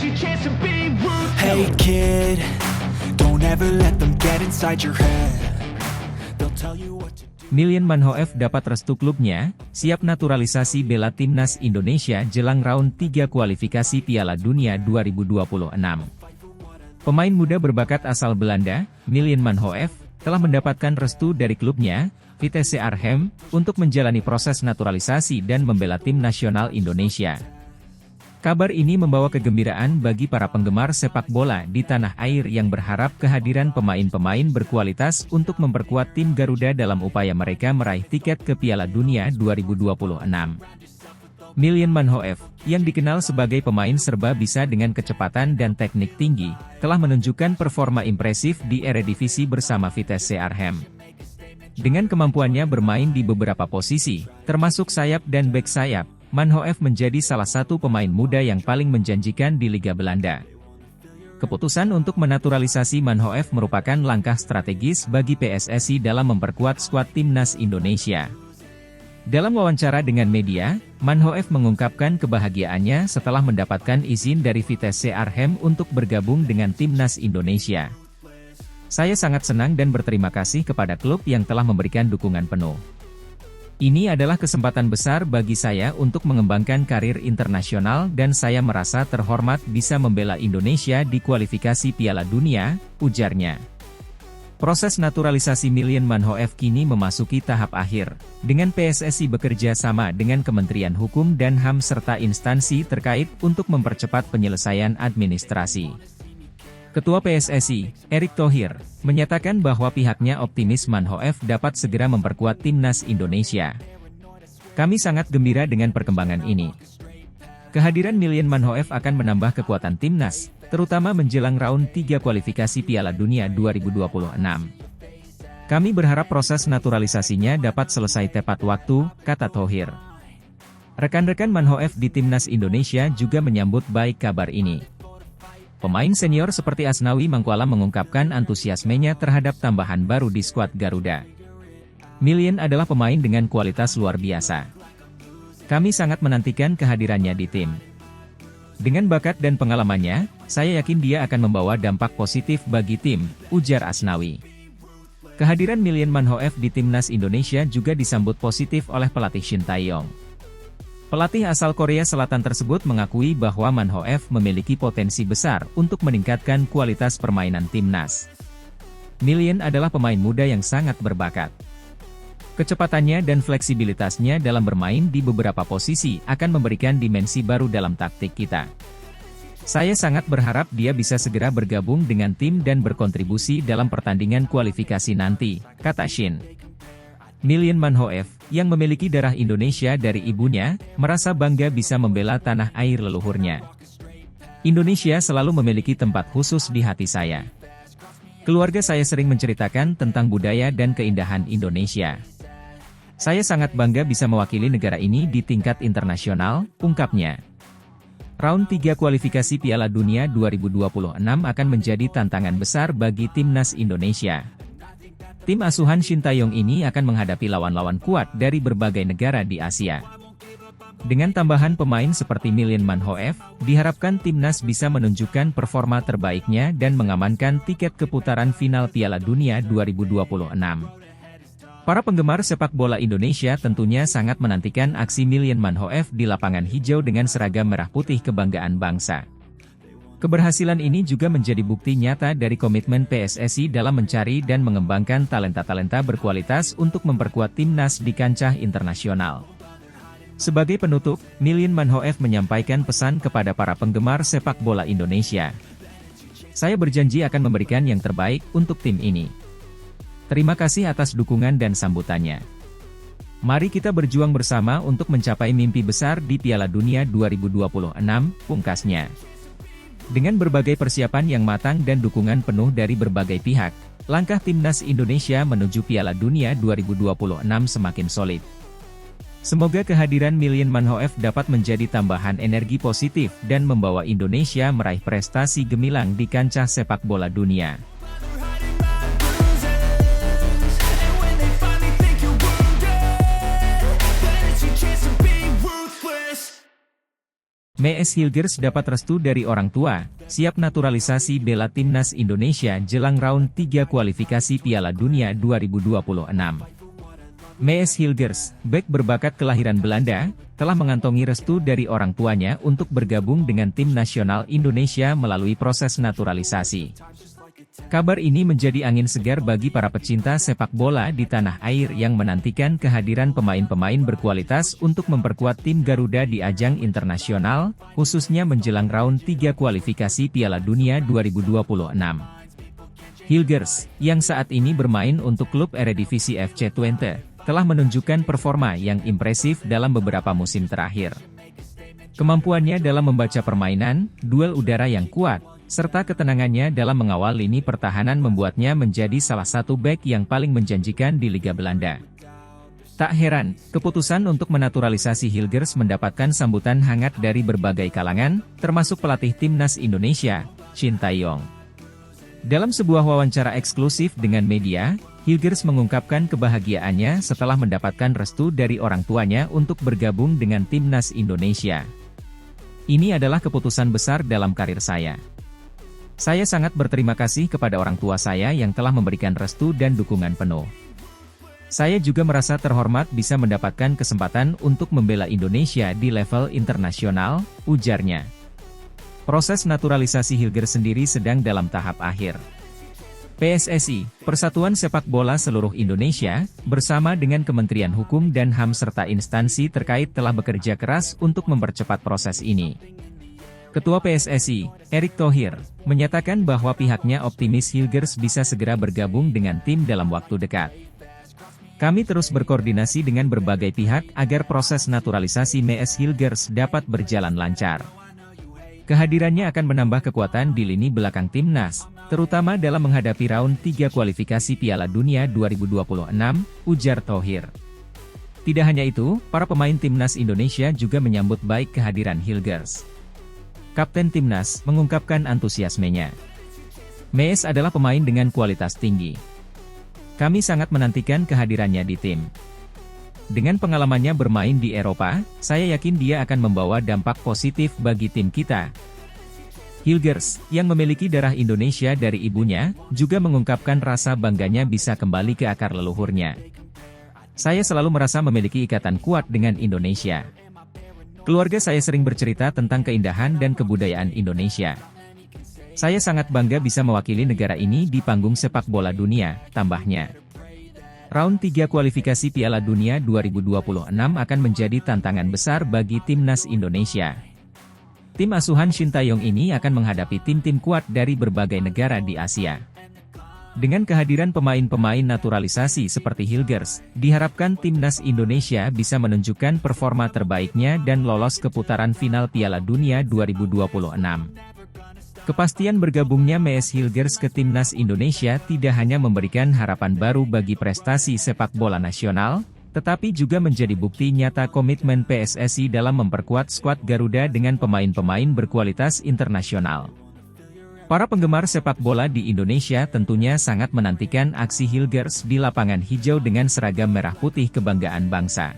Hey kid, don't ever let them get inside your head. They'll tell you what to do. Milian Manhoef dapat restu klubnya, siap naturalisasi bela timnas Indonesia jelang round 3 kualifikasi Piala Dunia 2026. Pemain muda berbakat asal Belanda, Milian Manhoef, telah mendapatkan restu dari klubnya, Vitesse Arnhem, untuk menjalani proses naturalisasi dan membela tim nasional Indonesia. Kabar ini membawa kegembiraan bagi para penggemar sepak bola di tanah air yang berharap kehadiran pemain-pemain berkualitas untuk memperkuat tim Garuda dalam upaya mereka meraih tiket ke Piala Dunia 2026. Milian Manhoef, yang dikenal sebagai pemain serba bisa dengan kecepatan dan teknik tinggi, telah menunjukkan performa impresif di Eredivisie bersama Vitesse Arnhem. Dengan kemampuannya bermain di beberapa posisi, termasuk sayap dan bek sayap, Manhoef menjadi salah satu pemain muda yang paling menjanjikan di Liga Belanda. Keputusan untuk menaturalisasi Manhoef merupakan langkah strategis bagi PSSI dalam memperkuat skuad timnas Indonesia. Dalam wawancara dengan media, Manhoef mengungkapkan kebahagiaannya setelah mendapatkan izin dari Vitesse Arnhem untuk bergabung dengan timnas Indonesia. Saya sangat senang dan berterima kasih kepada klub yang telah memberikan dukungan penuh. Ini adalah kesempatan besar bagi saya untuk mengembangkan karir internasional dan saya merasa terhormat bisa membela Indonesia di kualifikasi Piala Dunia, ujarnya. Proses naturalisasi Milian Manhoef kini memasuki tahap akhir, dengan PSSI bekerja sama dengan Kementerian Hukum dan HAM serta instansi terkait untuk mempercepat penyelesaian administrasi. Ketua PSSI, Erick Thohir, menyatakan bahwa pihaknya optimis Manhoef dapat segera memperkuat timnas Indonesia. Kami sangat gembira dengan perkembangan ini. Kehadiran Milian Manhoef akan menambah kekuatan timnas, terutama menjelang round 3 kualifikasi Piala Dunia 2026. Kami berharap proses naturalisasinya dapat selesai tepat waktu, kata Thohir. Rekan-rekan Manhoef di timnas Indonesia juga menyambut baik kabar ini. Pemain senior seperti Asnawi Mangkualam mengungkapkan antusiasmenya terhadap tambahan baru di skuad Garuda. Milian adalah pemain dengan kualitas luar biasa. Kami sangat menantikan kehadirannya di tim. Dengan bakat dan pengalamannya, saya yakin dia akan membawa dampak positif bagi tim, ujar Asnawi. Kehadiran Milian Manhoef di timnas Indonesia juga disambut positif oleh pelatih Shin Tae-yong. Pelatih asal Korea Selatan tersebut mengakui bahwa Manhoef memiliki potensi besar untuk meningkatkan kualitas permainan timnas. Milian adalah pemain muda yang sangat berbakat. Kecepatannya dan fleksibilitasnya dalam bermain di beberapa posisi akan memberikan dimensi baru dalam taktik kita. Saya sangat berharap dia bisa segera bergabung dengan tim dan berkontribusi dalam pertandingan kualifikasi nanti, kata Shin. Milian Manhoef, yang memiliki darah Indonesia dari ibunya, merasa bangga bisa membela tanah air leluhurnya. Indonesia selalu memiliki tempat khusus di hati saya. Keluarga saya sering menceritakan tentang budaya dan keindahan Indonesia. Saya sangat bangga bisa mewakili negara ini di tingkat internasional, ungkapnya. Round 3 kualifikasi Piala Dunia 2026 akan menjadi tantangan besar bagi timnas Indonesia. Tim asuhan Shin Tae-yong ini akan menghadapi lawan-lawan kuat dari berbagai negara di Asia. Dengan tambahan pemain seperti Milian Manhoef, diharapkan timnas bisa menunjukkan performa terbaiknya dan mengamankan tiket ke putaran final Piala Dunia 2026. Para penggemar sepak bola Indonesia tentunya sangat menantikan aksi Milian Manhoef di lapangan hijau dengan seragam merah putih kebanggaan bangsa. Keberhasilan ini juga menjadi bukti nyata dari komitmen PSSI dalam mencari dan mengembangkan talenta-talenta berkualitas untuk memperkuat timnas di kancah internasional. Sebagai penutup, Milian Manhoef menyampaikan pesan kepada para penggemar sepak bola Indonesia. Saya berjanji akan memberikan yang terbaik untuk tim ini. Terima kasih atas dukungan dan sambutannya. Mari kita berjuang bersama untuk mencapai mimpi besar di Piala Dunia 2026, pungkasnya. Dengan berbagai persiapan yang matang dan dukungan penuh dari berbagai pihak, langkah timnas Indonesia menuju Piala Dunia 2026 semakin solid. Semoga kehadiran Milian Manhoef dapat menjadi tambahan energi positif dan membawa Indonesia meraih prestasi gemilang di kancah sepak bola dunia. Mees Hilgers dapat restu dari orang tua, siap naturalisasi bela timnas Indonesia jelang round 3 kualifikasi Piala Dunia 2026. Mees Hilgers, bek berbakat kelahiran Belanda, telah mengantongi restu dari orang tuanya untuk bergabung dengan tim nasional Indonesia melalui proses naturalisasi. Kabar ini menjadi angin segar bagi para pecinta sepak bola di tanah air yang menantikan kehadiran pemain-pemain berkualitas untuk memperkuat tim Garuda di ajang internasional, khususnya menjelang round 3 kualifikasi Piala Dunia 2026. Hilgers, yang saat ini bermain untuk klub Eredivisie FC Twente, telah menunjukkan performa yang impresif dalam beberapa musim terakhir. Kemampuannya dalam membaca permainan, duel udara yang kuat, serta ketenangannya dalam mengawal lini pertahanan membuatnya menjadi salah satu bek yang paling menjanjikan di Liga Belanda. Tak heran, keputusan untuk menaturalisasi Hilgers mendapatkan sambutan hangat dari berbagai kalangan, termasuk pelatih timnas Indonesia, Shin Tae-yong. Dalam sebuah wawancara eksklusif dengan media, Hilgers mengungkapkan kebahagiaannya setelah mendapatkan restu dari orang tuanya untuk bergabung dengan timnas Indonesia. Ini adalah keputusan besar dalam karir saya. Saya sangat berterima kasih kepada orang tua saya yang telah memberikan restu dan dukungan penuh. Saya juga merasa terhormat bisa mendapatkan kesempatan untuk membela Indonesia di level internasional, ujarnya. Proses naturalisasi Hilgers sendiri sedang dalam tahap akhir. PSSI, Persatuan Sepak Bola Seluruh Indonesia, bersama dengan Kementerian Hukum dan HAM serta instansi terkait telah bekerja keras untuk mempercepat proses ini. Ketua PSSI, Erick Thohir, menyatakan bahwa pihaknya optimis Hilgers bisa segera bergabung dengan tim dalam waktu dekat. Kami terus berkoordinasi dengan berbagai pihak agar proses naturalisasi Mees Hilgers dapat berjalan lancar. Kehadirannya akan menambah kekuatan di lini belakang timnas, terutama dalam menghadapi round 3 kualifikasi Piala Dunia 2026, ujar Thohir. Tidak hanya itu, para pemain timnas Indonesia juga menyambut baik kehadiran Hilgers. Kapten timnas mengungkapkan antusiasmenya. Mees adalah pemain dengan kualitas tinggi. Kami sangat menantikan kehadirannya di tim. Dengan pengalamannya bermain di Eropa, saya yakin dia akan membawa dampak positif bagi tim kita. Hilgers, yang memiliki darah Indonesia dari ibunya, juga mengungkapkan rasa bangganya bisa kembali ke akar leluhurnya. Saya selalu merasa memiliki ikatan kuat dengan Indonesia. Keluarga saya sering bercerita tentang keindahan dan kebudayaan Indonesia. Saya sangat bangga bisa mewakili negara ini di panggung sepak bola dunia, tambahnya. Round 3 kualifikasi Piala Dunia 2026 akan menjadi tantangan besar bagi timnas Indonesia. Tim asuhan Shin Tae-yong ini akan menghadapi tim-tim kuat dari berbagai negara di Asia. Dengan kehadiran pemain-pemain naturalisasi seperti Hilgers, diharapkan timnas Indonesia bisa menunjukkan performa terbaiknya dan lolos ke putaran final Piala Dunia 2026. Kepastian bergabungnya Mees Hilgers ke timnas Indonesia tidak hanya memberikan harapan baru bagi prestasi sepak bola nasional, tetapi juga menjadi bukti nyata komitmen PSSI dalam memperkuat skuad Garuda dengan pemain-pemain berkualitas internasional. Para penggemar sepak bola di Indonesia tentunya sangat menantikan aksi Hilgers di lapangan hijau dengan seragam merah putih kebanggaan bangsa.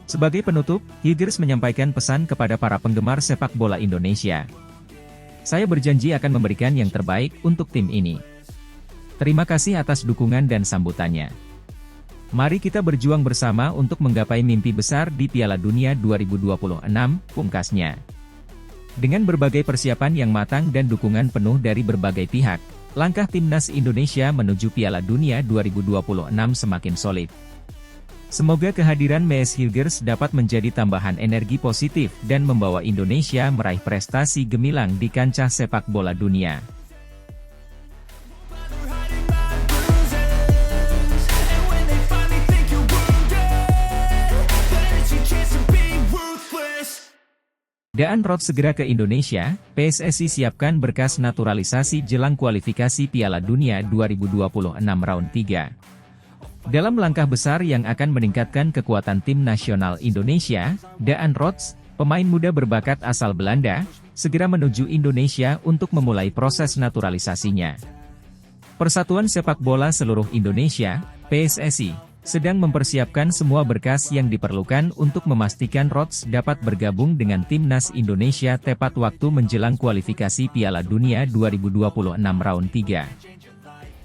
Sebagai penutup, Hilgers menyampaikan pesan kepada para penggemar sepak bola Indonesia. Saya berjanji akan memberikan yang terbaik untuk tim ini. Terima kasih atas dukungan dan sambutannya. Mari kita berjuang bersama untuk menggapai mimpi besar di Piala Dunia 2026, pungkasnya. Dengan berbagai persiapan yang matang dan dukungan penuh dari berbagai pihak, langkah timnas Indonesia menuju Piala Dunia 2026 semakin solid. Semoga kehadiran Mees Hilgers dapat menjadi tambahan energi positif dan membawa Indonesia meraih prestasi gemilang di kancah sepak bola dunia. Daan Roth segera ke Indonesia, PSSI siapkan berkas naturalisasi jelang kualifikasi Piala Dunia 2026 round 3. Dalam langkah besar yang akan meningkatkan kekuatan tim nasional Indonesia, Daan Roth, pemain muda berbakat asal Belanda, segera menuju Indonesia untuk memulai proses naturalisasinya. Persatuan Sepak Bola Seluruh Indonesia, PSSI, sedang mempersiapkan semua berkas yang diperlukan untuk memastikan Rhodes dapat bergabung dengan timnas Indonesia tepat waktu menjelang kualifikasi Piala Dunia 2026 round 3.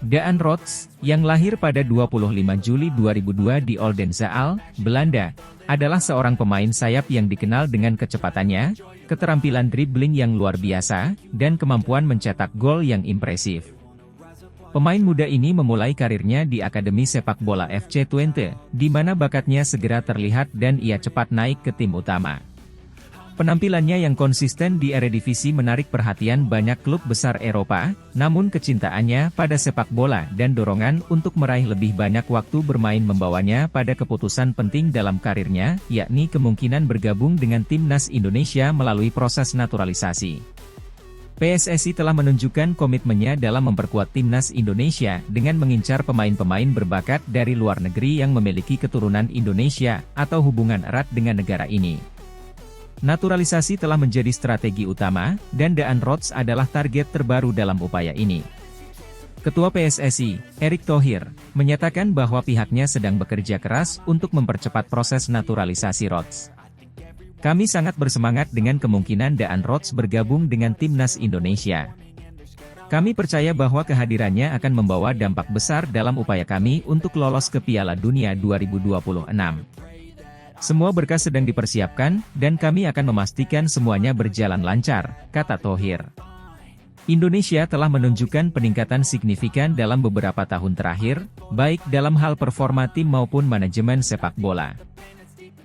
Daan Rhodes, yang lahir pada 25 Juli 2002 di Oldenzaal, Belanda, adalah seorang pemain sayap yang dikenal dengan kecepatannya, keterampilan dribbling yang luar biasa, dan kemampuan mencetak gol yang impresif. Pemain muda ini memulai karirnya di Akademi Sepak Bola FC Twente, di mana bakatnya segera terlihat dan ia cepat naik ke tim utama. Penampilannya yang konsisten di Eredivisie menarik perhatian banyak klub besar Eropa, namun kecintaannya pada sepak bola dan dorongan untuk meraih lebih banyak waktu bermain membawanya pada keputusan penting dalam karirnya, yakni kemungkinan bergabung dengan timnas Indonesia melalui proses naturalisasi. PSSI telah menunjukkan komitmennya dalam memperkuat timnas Indonesia dengan mengincar pemain-pemain berbakat dari luar negeri yang memiliki keturunan Indonesia atau hubungan erat dengan negara ini. Naturalisasi telah menjadi strategi utama, dan Daan Rhodes adalah target terbaru dalam upaya ini. Ketua PSSI, Erick Thohir, menyatakan bahwa pihaknya sedang bekerja keras untuk mempercepat proses naturalisasi Rhodes. Kami sangat bersemangat dengan kemungkinan Daan Rhodes bergabung dengan timnas Indonesia. Kami percaya bahwa kehadirannya akan membawa dampak besar dalam upaya kami untuk lolos ke Piala Dunia 2026. Semua berkas sedang dipersiapkan, dan kami akan memastikan semuanya berjalan lancar, kata Thohir. Indonesia telah menunjukkan peningkatan signifikan dalam beberapa tahun terakhir, baik dalam hal performa tim maupun manajemen sepak bola.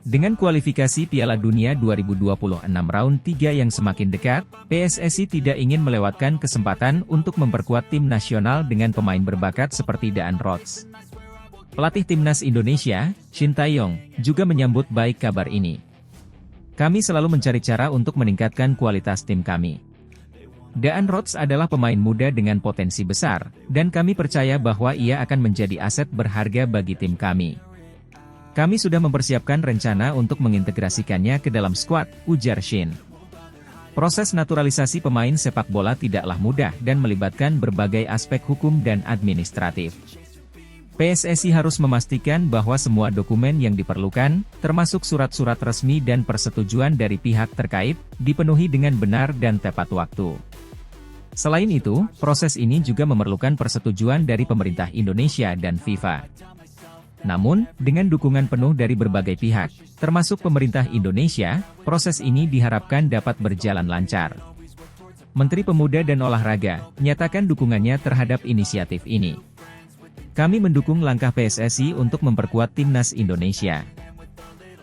Dengan kualifikasi Piala Dunia 2026 round 3 yang semakin dekat, PSSI tidak ingin melewatkan kesempatan untuk memperkuat tim nasional dengan pemain berbakat seperti Daan Rhodes. Pelatih timnas Indonesia, Shin Tae-yong, juga menyambut baik kabar ini. Kami selalu mencari cara untuk meningkatkan kualitas tim kami. Daan Rhodes adalah pemain muda dengan potensi besar, dan kami percaya bahwa ia akan menjadi aset berharga bagi tim kami. Kami sudah mempersiapkan rencana untuk mengintegrasikannya ke dalam skuad, ujar Shin. Proses naturalisasi pemain sepak bola tidaklah mudah dan melibatkan berbagai aspek hukum dan administratif. PSSI harus memastikan bahwa semua dokumen yang diperlukan, termasuk surat-surat resmi dan persetujuan dari pihak terkait, dipenuhi dengan benar dan tepat waktu. Selain itu, proses ini juga memerlukan persetujuan dari pemerintah Indonesia dan FIFA. Namun, dengan dukungan penuh dari berbagai pihak, termasuk pemerintah Indonesia, proses ini diharapkan dapat berjalan lancar. Menteri Pemuda dan Olahraga menyatakan dukungannya terhadap inisiatif ini. Kami mendukung langkah PSSI untuk memperkuat timnas Indonesia.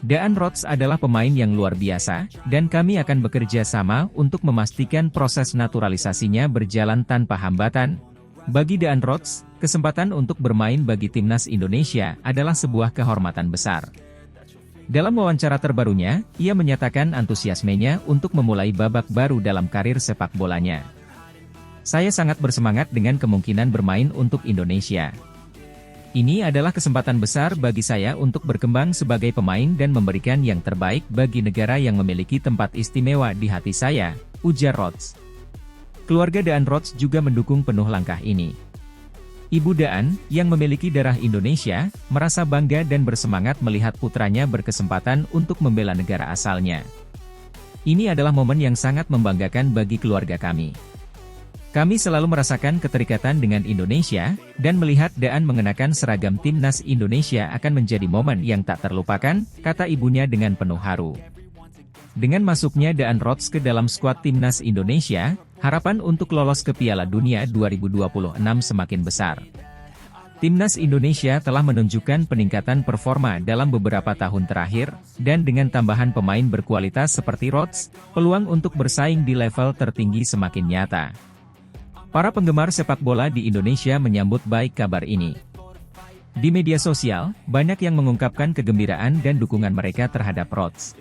Daan Rhodes adalah pemain yang luar biasa, dan kami akan bekerja sama untuk memastikan proses naturalisasinya berjalan tanpa hambatan. Bagi Daan Rhodes, kesempatan untuk bermain bagi timnas Indonesia adalah sebuah kehormatan besar. Dalam wawancara terbarunya, ia menyatakan antusiasmenya untuk memulai babak baru dalam karir sepak bolanya. Saya sangat bersemangat dengan kemungkinan bermain untuk Indonesia. Ini adalah kesempatan besar bagi saya untuk berkembang sebagai pemain dan memberikan yang terbaik bagi negara yang memiliki tempat istimewa di hati saya, ujar Rhodes. Keluarga Daan Rhodes juga mendukung penuh langkah ini. Ibu Daan, yang memiliki darah Indonesia, merasa bangga dan bersemangat melihat putranya berkesempatan untuk membela negara asalnya. Ini adalah momen yang sangat membanggakan bagi keluarga kami. Kami selalu merasakan keterikatan dengan Indonesia, dan melihat Daan mengenakan seragam timnas Indonesia akan menjadi momen yang tak terlupakan, kata ibunya dengan penuh haru. Dengan masuknya Daan Rhodes ke dalam skuad timnas Indonesia, harapan untuk lolos ke Piala Dunia 2026 semakin besar. Timnas Indonesia telah menunjukkan peningkatan performa dalam beberapa tahun terakhir, dan dengan tambahan pemain berkualitas seperti Rhodes, peluang untuk bersaing di level tertinggi semakin nyata. Para penggemar sepak bola di Indonesia menyambut baik kabar ini. Di media sosial, banyak yang mengungkapkan kegembiraan dan dukungan mereka terhadap Rhodes.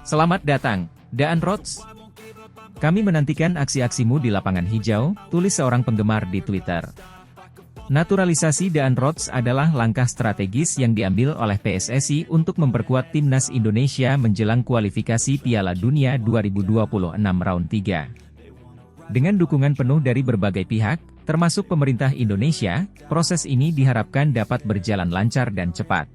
Selamat datang, Daan Rhodes. Kami menantikan aksi-aksimu di lapangan hijau, tulis seorang penggemar di Twitter. Naturalisasi Daan Rhodes adalah langkah strategis yang diambil oleh PSSI untuk memperkuat timnas Indonesia menjelang kualifikasi Piala Dunia 2026 round 3. Dengan dukungan penuh dari berbagai pihak, termasuk pemerintah Indonesia, proses ini diharapkan dapat berjalan lancar dan cepat.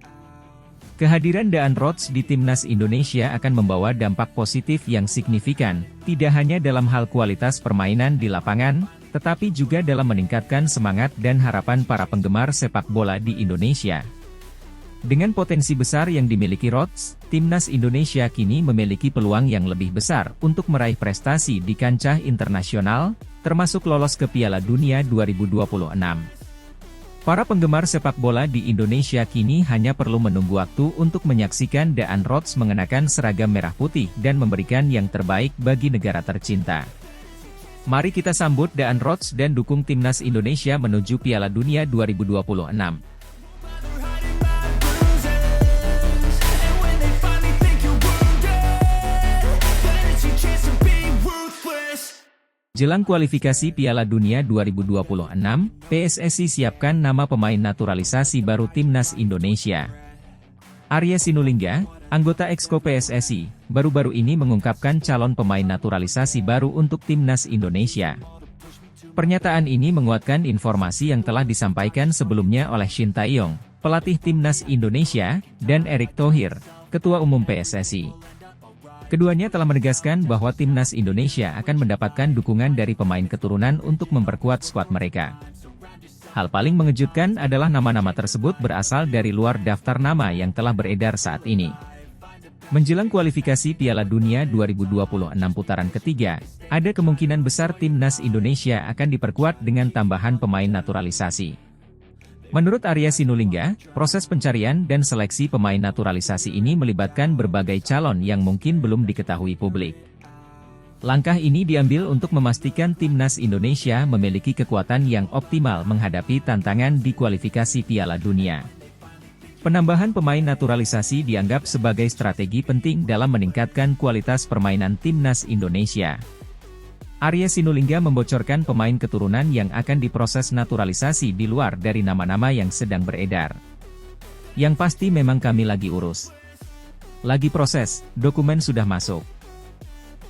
Kehadiran Daan Rodgers di timnas Indonesia akan membawa dampak positif yang signifikan, tidak hanya dalam hal kualitas permainan di lapangan, tetapi juga dalam meningkatkan semangat dan harapan para penggemar sepak bola di Indonesia. Dengan potensi besar yang dimiliki Rodgers, timnas Indonesia kini memiliki peluang yang lebih besar untuk meraih prestasi di kancah internasional, termasuk lolos ke Piala Dunia 2026. Para penggemar sepak bola di Indonesia kini hanya perlu menunggu waktu untuk menyaksikan Daan Rodgers mengenakan seragam merah putih dan memberikan yang terbaik bagi negara tercinta. Mari kita sambut Daan Rodgers dan dukung timnas Indonesia menuju Piala Dunia 2026. Jelang kualifikasi Piala Dunia 2026, PSSI siapkan nama pemain naturalisasi baru timnas Indonesia. Arya Sinulinga, anggota Exco PSSI, baru-baru ini mengungkapkan calon pemain naturalisasi baru untuk timnas Indonesia. Pernyataan ini menguatkan informasi yang telah disampaikan sebelumnya oleh Shin Tae-yong, pelatih timnas Indonesia, dan Erick Thohir, ketua umum PSSI. Keduanya telah menegaskan bahwa timnas Indonesia akan mendapatkan dukungan dari pemain keturunan untuk memperkuat skuad mereka. Hal paling mengejutkan adalah nama-nama tersebut berasal dari luar daftar nama yang telah beredar saat ini. Menjelang kualifikasi Piala Dunia 2026 putaran ketiga, ada kemungkinan besar timnas Indonesia akan diperkuat dengan tambahan pemain naturalisasi. Menurut Arya Sinulinga, proses pencarian dan seleksi pemain naturalisasi ini melibatkan berbagai calon yang mungkin belum diketahui publik. Langkah ini diambil untuk memastikan timnas Indonesia memiliki kekuatan yang optimal menghadapi tantangan di kualifikasi Piala Dunia. Penambahan pemain naturalisasi dianggap sebagai strategi penting dalam meningkatkan kualitas permainan timnas Indonesia. Arya Sinulinga membocorkan pemain keturunan yang akan diproses naturalisasi di luar dari nama-nama yang sedang beredar. Yang pasti memang kami lagi urus. Lagi proses, dokumen sudah masuk.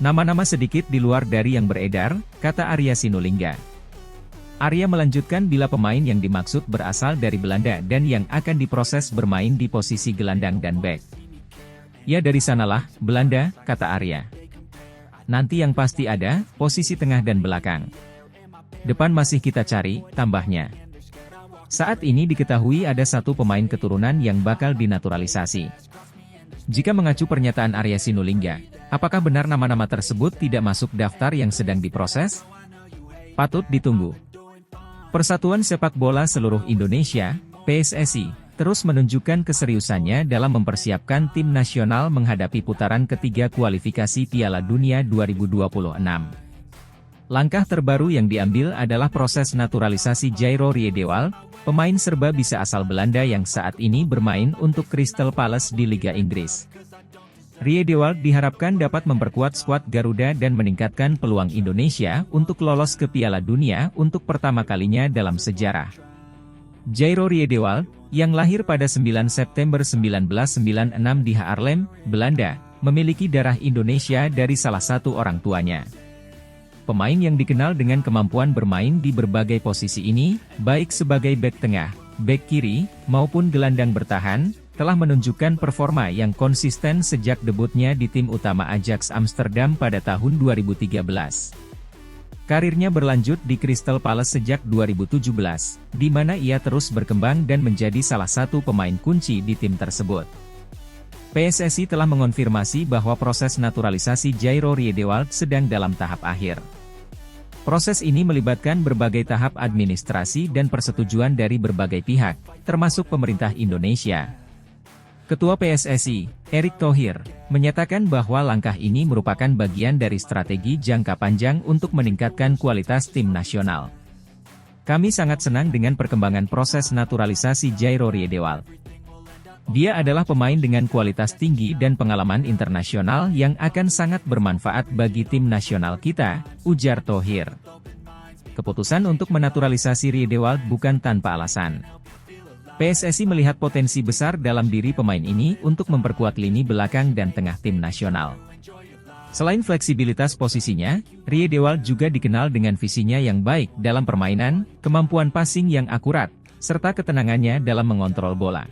Nama-nama sedikit di luar dari yang beredar, kata Arya Sinulinga. Arya melanjutkan bila pemain yang dimaksud berasal dari Belanda dan yang akan diproses bermain di posisi gelandang dan bek. Ya dari sanalah, Belanda, kata Arya. Nanti yang pasti ada, posisi tengah dan belakang. Depan masih kita cari, tambahnya. Saat ini diketahui ada satu pemain keturunan yang bakal dinaturalisasi. Jika mengacu pernyataan Arya Sinulinga, apakah benar nama-nama tersebut tidak masuk daftar yang sedang diproses? Patut ditunggu. Persatuan Sepak Bola Seluruh Indonesia, PSSI, terus menunjukkan keseriusannya dalam mempersiapkan tim nasional menghadapi putaran ketiga kualifikasi Piala Dunia 2026. Langkah terbaru yang diambil adalah proses naturalisasi Jairo Riedewald, pemain serba bisa asal Belanda yang saat ini bermain untuk Crystal Palace di Liga Inggris. Riedewald diharapkan dapat memperkuat skuad Garuda dan meningkatkan peluang Indonesia untuk lolos ke Piala Dunia untuk pertama kalinya dalam sejarah. Jairo Riedewald, yang lahir pada 9 September 1996 di Haarlem, Belanda, memiliki darah Indonesia dari salah satu orang tuanya. Pemain yang dikenal dengan kemampuan bermain di berbagai posisi ini, baik sebagai bek tengah, bek kiri, maupun gelandang bertahan, telah menunjukkan performa yang konsisten sejak debutnya di tim utama Ajax Amsterdam pada tahun 2013. Karirnya berlanjut di Crystal Palace sejak 2017, di mana ia terus berkembang dan menjadi salah satu pemain kunci di tim tersebut. PSSI telah mengonfirmasi bahwa proses naturalisasi Jairo Riedewald sedang dalam tahap akhir. Proses ini melibatkan berbagai tahap administrasi dan persetujuan dari berbagai pihak, termasuk pemerintah Indonesia. Ketua PSSI, Erick Thohir, menyatakan bahwa langkah ini merupakan bagian dari strategi jangka panjang untuk meningkatkan kualitas tim nasional. Kami sangat senang dengan perkembangan proses naturalisasi Jairo Riedewald. Dia adalah pemain dengan kualitas tinggi dan pengalaman internasional yang akan sangat bermanfaat bagi tim nasional kita, ujar Thohir. Keputusan untuk menaturalisasi Riedewald bukan tanpa alasan. PSSI melihat potensi besar dalam diri pemain ini untuk memperkuat lini belakang dan tengah tim nasional. Selain fleksibilitas posisinya, Rie Dewald juga dikenal dengan visinya yang baik dalam permainan, kemampuan passing yang akurat, serta ketenangannya dalam mengontrol bola.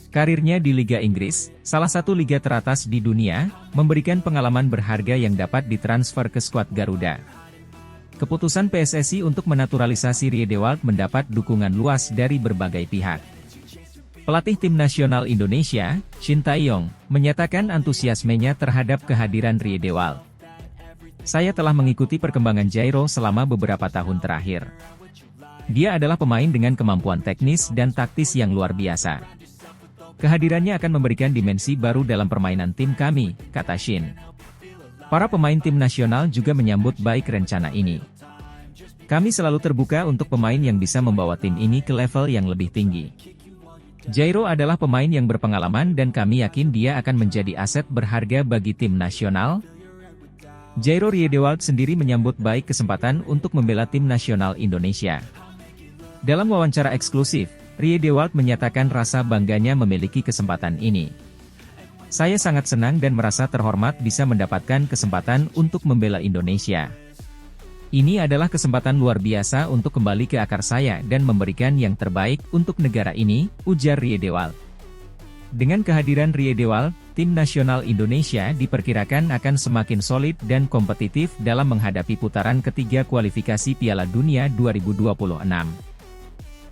Karirnya di Liga Inggris, salah satu liga teratas di dunia, memberikan pengalaman berharga yang dapat ditransfer ke skuad Garuda. Keputusan PSSI untuk menaturalisasi Rie Dewald mendapat dukungan luas dari berbagai pihak. Pelatih tim nasional Indonesia, Shin Tae-yong, menyatakan antusiasmenya terhadap kehadiran Rie Dewald. "Saya telah mengikuti perkembangan Jairo selama beberapa tahun terakhir. Dia adalah pemain dengan kemampuan teknis dan taktis yang luar biasa. Kehadirannya akan memberikan dimensi baru dalam permainan tim kami," kata Shin. Para pemain tim nasional juga menyambut baik rencana ini. "Kami selalu terbuka untuk pemain yang bisa membawa tim ini ke level yang lebih tinggi. Jairo adalah pemain yang berpengalaman dan kami yakin dia akan menjadi aset berharga bagi tim nasional." Jairo Rie Dewald sendiri menyambut baik kesempatan untuk membela tim nasional Indonesia. Dalam wawancara eksklusif, Rie Dewald menyatakan rasa bangganya memiliki kesempatan ini. "Saya sangat senang dan merasa terhormat bisa mendapatkan kesempatan untuk membela Indonesia. Ini adalah kesempatan luar biasa untuk kembali ke akar saya dan memberikan yang terbaik untuk negara ini," ujar Rie Dewald. Dengan kehadiran Rie Dewald, tim nasional Indonesia diperkirakan akan semakin solid dan kompetitif dalam menghadapi putaran ketiga kualifikasi Piala Dunia 2026.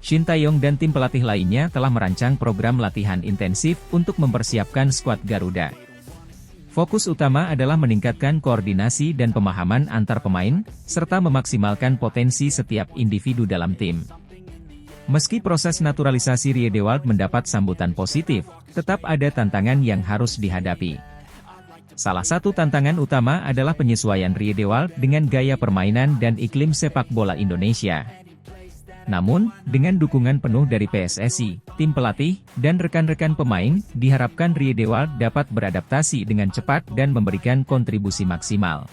Shin Tae-yong dan tim pelatih lainnya telah merancang program latihan intensif untuk mempersiapkan skuad Garuda. Fokus utama adalah meningkatkan koordinasi dan pemahaman antar pemain, serta memaksimalkan potensi setiap individu dalam tim. Meski proses naturalisasi Rie Dewald mendapat sambutan positif, tetap ada tantangan yang harus dihadapi. Salah satu tantangan utama adalah penyesuaian Rie Dewald dengan gaya permainan dan iklim sepak bola Indonesia. Namun, dengan dukungan penuh dari PSSI, tim pelatih, dan rekan-rekan pemain, diharapkan Rie Dewald dapat beradaptasi dengan cepat dan memberikan kontribusi maksimal.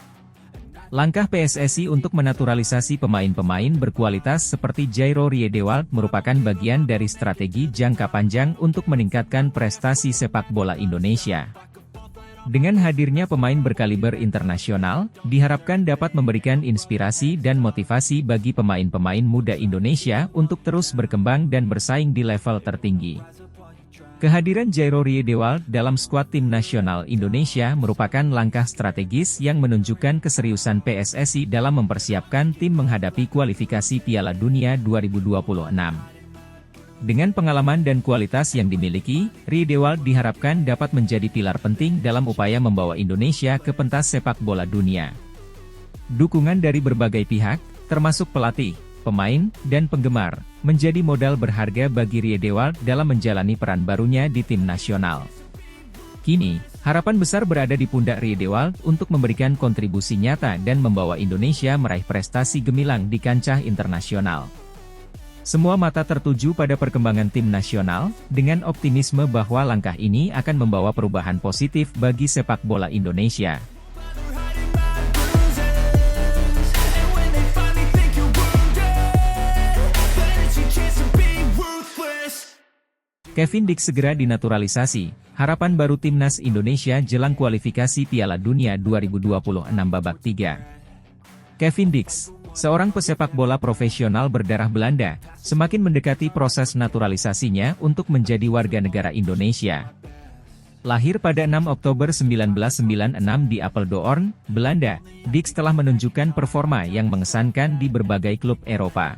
Langkah PSSI untuk menaturalisasi pemain-pemain berkualitas seperti Jairo Rie Dewald merupakan bagian dari strategi jangka panjang untuk meningkatkan prestasi sepak bola Indonesia. Dengan hadirnya pemain berkaliber internasional, diharapkan dapat memberikan inspirasi dan motivasi bagi pemain-pemain muda Indonesia untuk terus berkembang dan bersaing di level tertinggi. Kehadiran Jairo Rie Dewald dalam skuad tim nasional Indonesia merupakan langkah strategis yang menunjukkan keseriusan PSSI dalam mempersiapkan tim menghadapi kualifikasi Piala Dunia 2026. Dengan pengalaman dan kualitas yang dimiliki, Rie Dewald diharapkan dapat menjadi pilar penting dalam upaya membawa Indonesia ke pentas sepak bola dunia. Dukungan dari berbagai pihak, termasuk pelatih, pemain, dan penggemar, menjadi modal berharga bagi Rie Dewald dalam menjalani peran barunya di tim nasional. Kini, harapan besar berada di pundak Rie Dewald untuk memberikan kontribusi nyata dan membawa Indonesia meraih prestasi gemilang di kancah internasional. Semua mata tertuju pada perkembangan tim nasional, dengan optimisme bahwa langkah ini akan membawa perubahan positif bagi sepak bola Indonesia. Kevin Dix segera dinaturalisasi, harapan baru timnas Indonesia jelang kualifikasi Piala Dunia 2026 babak 3. Kevin Dix, seorang pesepak bola profesional berdarah Belanda, semakin mendekati proses naturalisasinya untuk menjadi warga negara Indonesia. Lahir pada 6 Oktober 1996 di Apeldoorn, Belanda, Dix telah menunjukkan performa yang mengesankan di berbagai klub Eropa.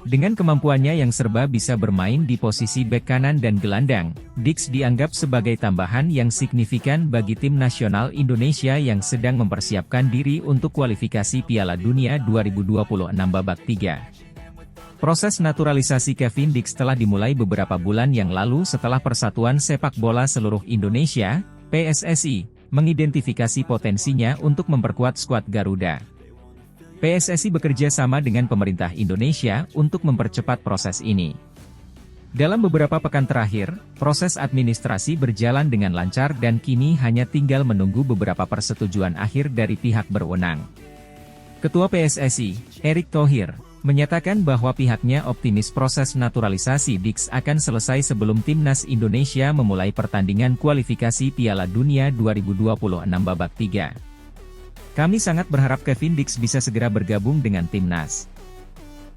Dengan kemampuannya yang serba bisa bermain di posisi bek kanan dan gelandang, Dix dianggap sebagai tambahan yang signifikan bagi tim nasional Indonesia yang sedang mempersiapkan diri untuk kualifikasi Piala Dunia 2026 babak 3. Proses naturalisasi Kevin Dix telah dimulai beberapa bulan yang lalu setelah Persatuan Sepak Bola Seluruh Indonesia, PSSI, mengidentifikasi potensinya untuk memperkuat skuad Garuda. PSSI bekerja sama dengan pemerintah Indonesia untuk mempercepat proses ini. Dalam beberapa pekan terakhir, proses administrasi berjalan dengan lancar dan kini hanya tinggal menunggu beberapa persetujuan akhir dari pihak berwenang. Ketua PSSI, Erick Thohir, menyatakan bahwa pihaknya optimis proses naturalisasi Dix akan selesai sebelum timnas Indonesia memulai pertandingan kualifikasi Piala Dunia 2026 babak 3. Kami sangat berharap Kevin Dix bisa segera bergabung dengan timnas.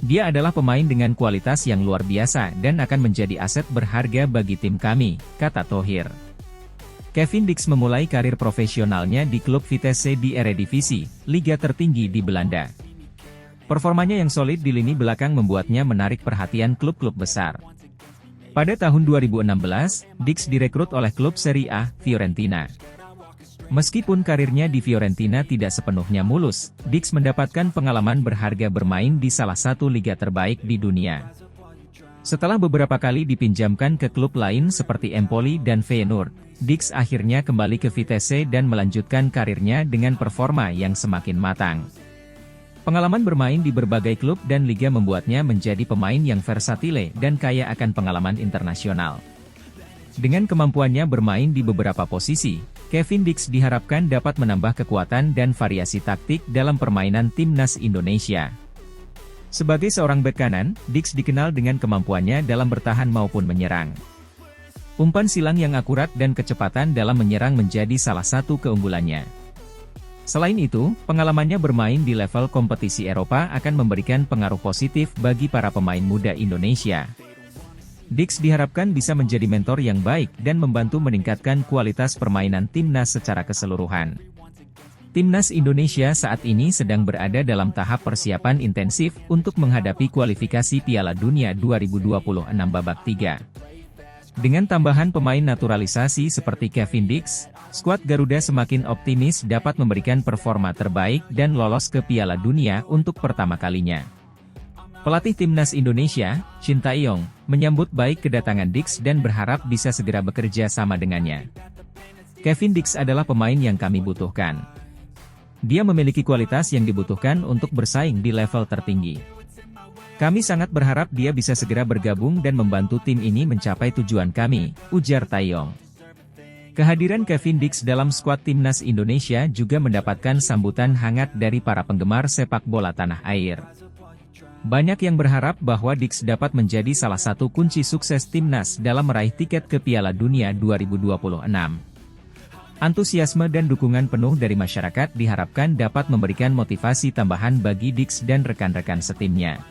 Dia adalah pemain dengan kualitas yang luar biasa dan akan menjadi aset berharga bagi tim kami, kata Thohir. Kevin Dix memulai karir profesionalnya di klub Vitesse di Eredivisie, liga tertinggi di Belanda. Performanya yang solid di lini belakang membuatnya menarik perhatian klub-klub besar. Pada tahun 2016, Dix direkrut oleh klub Serie A, Fiorentina. Meskipun karirnya di Fiorentina tidak sepenuhnya mulus, Dix mendapatkan pengalaman berharga bermain di salah satu liga terbaik di dunia. Setelah beberapa kali dipinjamkan ke klub lain seperti Empoli dan Feyenoord, Dix akhirnya kembali ke Vitesse dan melanjutkan karirnya dengan performa yang semakin matang. Pengalaman bermain di berbagai klub dan liga membuatnya menjadi pemain yang versatile dan kaya akan pengalaman internasional. Dengan kemampuannya bermain di beberapa posisi, Kevin Dix diharapkan dapat menambah kekuatan dan variasi taktik dalam permainan timnas Indonesia. Sebagai seorang bek kanan, Dix dikenal dengan kemampuannya dalam bertahan maupun menyerang. Umpan silang yang akurat dan kecepatan dalam menyerang menjadi salah satu keunggulannya. Selain itu, pengalamannya bermain di level kompetisi Eropa akan memberikan pengaruh positif bagi para pemain muda Indonesia. Dix diharapkan bisa menjadi mentor yang baik dan membantu meningkatkan kualitas permainan timnas secara keseluruhan. Timnas Indonesia saat ini sedang berada dalam tahap persiapan intensif untuk menghadapi kualifikasi Piala Dunia 2026 babak 3. Dengan tambahan pemain naturalisasi seperti Kevin Dix, skuad Garuda semakin optimis dapat memberikan performa terbaik dan lolos ke Piala Dunia untuk pertama kalinya. Pelatih timnas Indonesia, Shin Tae-yong, menyambut baik kedatangan Dix dan berharap bisa segera bekerja sama dengannya. Kevin Dix adalah pemain yang kami butuhkan. Dia memiliki kualitas yang dibutuhkan untuk bersaing di level tertinggi. Kami sangat berharap dia bisa segera bergabung dan membantu tim ini mencapai tujuan kami, ujar Tae-yong. Kehadiran Kevin Dix dalam skuad timnas Indonesia juga mendapatkan sambutan hangat dari para penggemar sepak bola tanah air. Banyak yang berharap bahwa Dix dapat menjadi salah satu kunci sukses timnas dalam meraih tiket ke Piala Dunia 2026. Antusiasme dan dukungan penuh dari masyarakat diharapkan dapat memberikan motivasi tambahan bagi Dix dan rekan-rekan setimnya.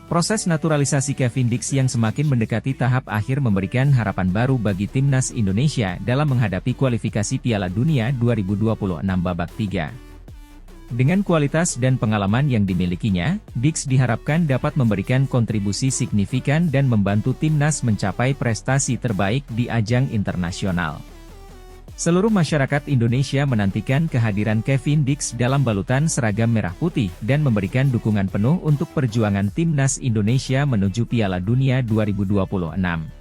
Proses naturalisasi Kevin Dix yang semakin mendekati tahap akhir memberikan harapan baru bagi timnas Indonesia dalam menghadapi kualifikasi Piala Dunia 2026 babak 3. Dengan kualitas dan pengalaman yang dimilikinya, Dix diharapkan dapat memberikan kontribusi signifikan dan membantu timnas mencapai prestasi terbaik di ajang internasional. Seluruh masyarakat Indonesia menantikan kehadiran Kevin Dix dalam balutan seragam merah putih dan memberikan dukungan penuh untuk perjuangan timnas Indonesia menuju Piala Dunia 2026.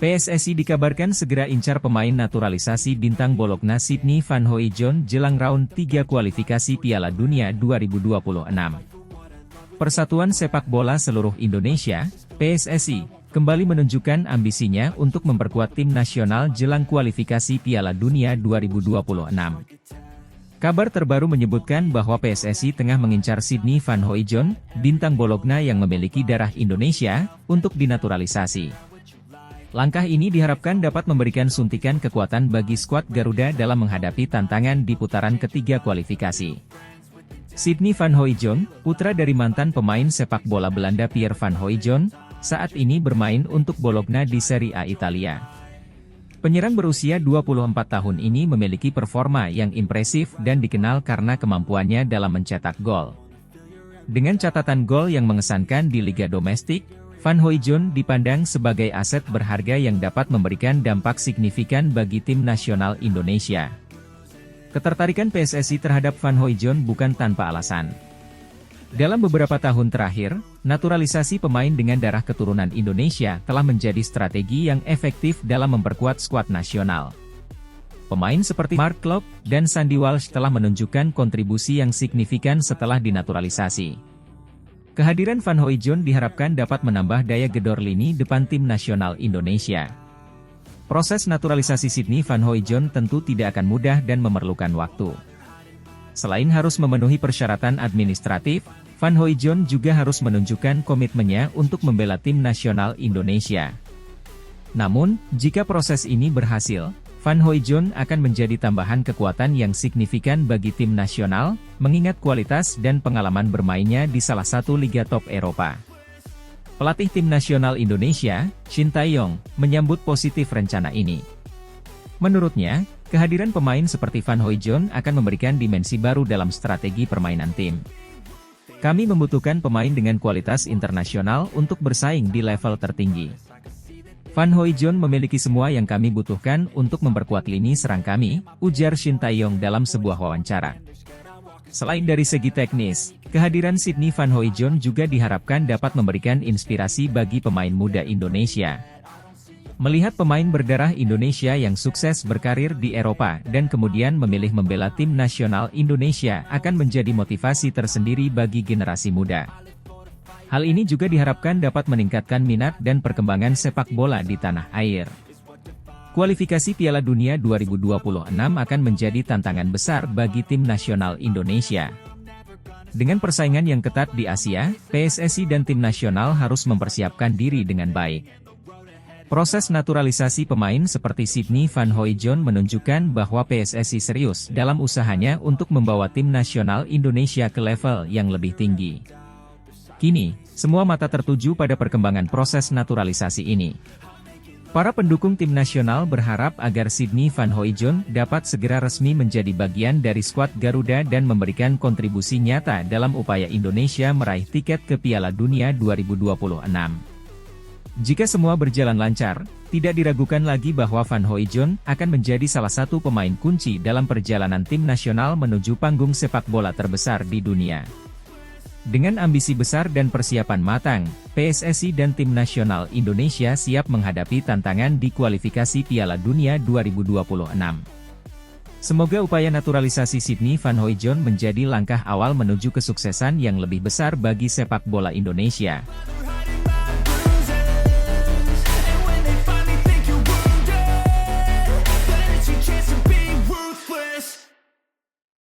PSSI dikabarkan segera incar pemain naturalisasi bintang Bologna Sydney Van Hooijdonk jelang round 3 kualifikasi Piala Dunia 2026. Persatuan Sepak Bola Seluruh Indonesia, PSSI, kembali menunjukkan ambisinya untuk memperkuat tim nasional jelang kualifikasi Piala Dunia 2026. Kabar terbaru menyebutkan bahwa PSSI tengah mengincar Sydney Van Hooijdonk, bintang Bologna yang memiliki darah Indonesia, untuk dinaturalisasi. Langkah ini diharapkan dapat memberikan suntikan kekuatan bagi skuad Garuda dalam menghadapi tantangan di putaran ketiga kualifikasi. Sydney Van Hooijdonk, putra dari mantan pemain sepak bola Belanda Pierre Van Hooijdonk, saat ini bermain untuk Bologna di Serie A Italia. Penyerang berusia 24 tahun ini memiliki performa yang impresif dan dikenal karena kemampuannya dalam mencetak gol. Dengan catatan gol yang mengesankan di liga domestik, Van Hooijdonk dipandang sebagai aset berharga yang dapat memberikan dampak signifikan bagi tim nasional Indonesia. Ketertarikan PSSI terhadap Van Hooijdonk bukan tanpa alasan. Dalam beberapa tahun terakhir, naturalisasi pemain dengan darah keturunan Indonesia telah menjadi strategi yang efektif dalam memperkuat skuad nasional. Pemain seperti Mark Klok dan Sandy Walsh telah menunjukkan kontribusi yang signifikan setelah dinaturalisasi. Kehadiran Van Hooijdonk diharapkan dapat menambah daya gedor lini depan tim nasional Indonesia. Proses naturalisasi Sydney Van Hooijdonk tentu tidak akan mudah dan memerlukan waktu. Selain harus memenuhi persyaratan administratif, Van Hooijdonk juga harus menunjukkan komitmennya untuk membela tim nasional Indonesia. Namun, jika proses ini berhasil, Van Hooijdonk akan menjadi tambahan kekuatan yang signifikan bagi tim nasional, mengingat kualitas dan pengalaman bermainnya di salah satu liga top Eropa. Pelatih tim nasional Indonesia, Shin Tae-yong, menyambut positif rencana ini. Menurutnya, kehadiran pemain seperti Van Hooijdonk akan memberikan dimensi baru dalam strategi permainan tim. Kami membutuhkan pemain dengan kualitas internasional untuk bersaing di level tertinggi. Van Hooijdonk memiliki semua yang kami butuhkan untuk memperkuat lini serang kami, ujar Shin Tae-yong dalam sebuah wawancara. Selain dari segi teknis, kehadiran Sydney Van Hooijdonk juga diharapkan dapat memberikan inspirasi bagi pemain muda Indonesia. Melihat pemain berdarah Indonesia yang sukses berkarir di Eropa dan kemudian memilih membela tim nasional Indonesia akan menjadi motivasi tersendiri bagi generasi muda. Hal ini juga diharapkan dapat meningkatkan minat dan perkembangan sepak bola di tanah air. Kualifikasi Piala Dunia 2026 akan menjadi tantangan besar bagi tim nasional Indonesia. Dengan persaingan yang ketat di Asia, PSSI dan tim nasional harus mempersiapkan diri dengan baik. Proses naturalisasi pemain seperti Sydney Van Hooijdonk menunjukkan bahwa PSSI serius dalam usahanya untuk membawa tim nasional Indonesia ke level yang lebih tinggi. Kini, semua mata tertuju pada perkembangan proses naturalisasi ini. Para pendukung tim nasional berharap agar Sydney Van Hooijdonk dapat segera resmi menjadi bagian dari skuad Garuda dan memberikan kontribusi nyata dalam upaya Indonesia meraih tiket ke Piala Dunia 2026. Jika semua berjalan lancar, tidak diragukan lagi bahwa Van Hooijdonk akan menjadi salah satu pemain kunci dalam perjalanan tim nasional menuju panggung sepak bola terbesar di dunia. Dengan ambisi besar dan persiapan matang, PSSI dan tim nasional Indonesia siap menghadapi tantangan di kualifikasi Piala Dunia 2026. Semoga upaya naturalisasi Sydney Van Hooijdonk menjadi langkah awal menuju kesuksesan yang lebih besar bagi sepak bola Indonesia.